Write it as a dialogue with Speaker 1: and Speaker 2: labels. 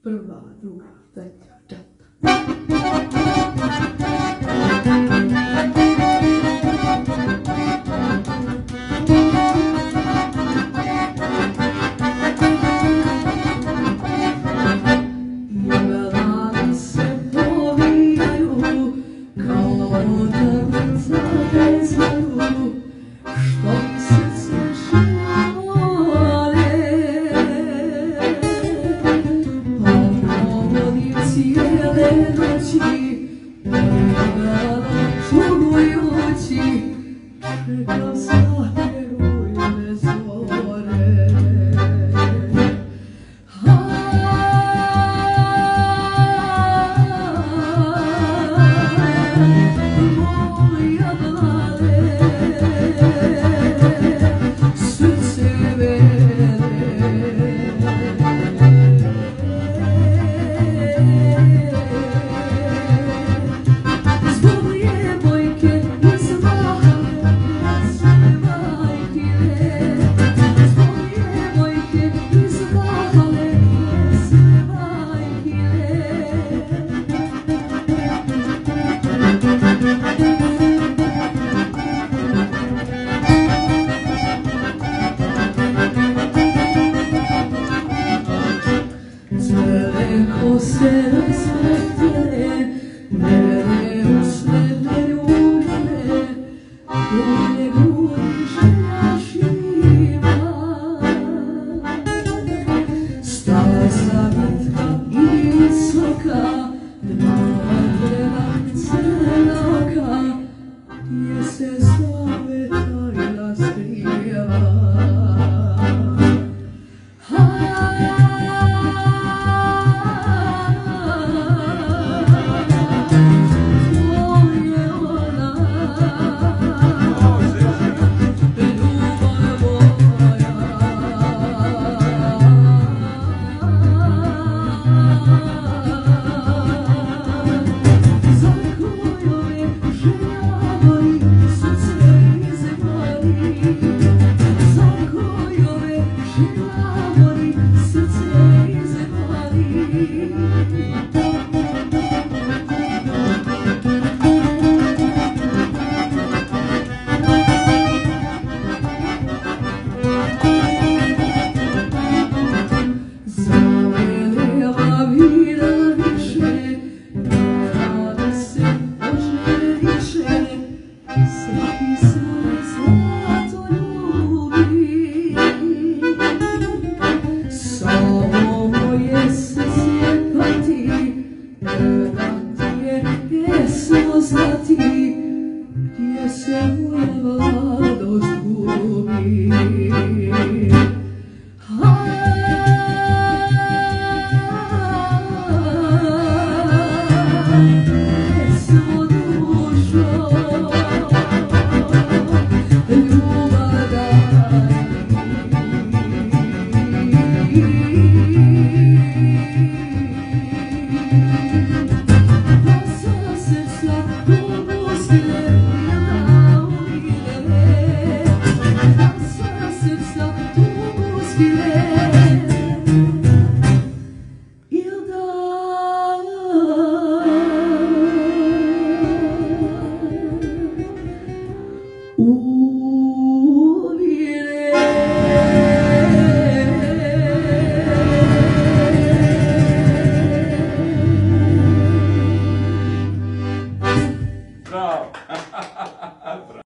Speaker 1: Prva, druga, treća, četvrta. Jelena se povijaju kao drvica bez varu, što mi srce šale. Provodim cijele noći, gledam čudujući, čekam sate rujne zore. Moja mlade, srce vede. Zbog djevojke iz Mahale, sve majkine. Zbog djevojke iz Mahale, sve majkine. Crvene kose rasvetljene, mene usne ljubljene, moje grudi želja živa. Staza vitka i visoka, dva gledam crvena oka, gdje se zove tajna skriva. Gdje se moja mladost gubi. Pesmo dušo, ljubav daj mi. Sa srca tubuskine,
Speaker 2: Bravo.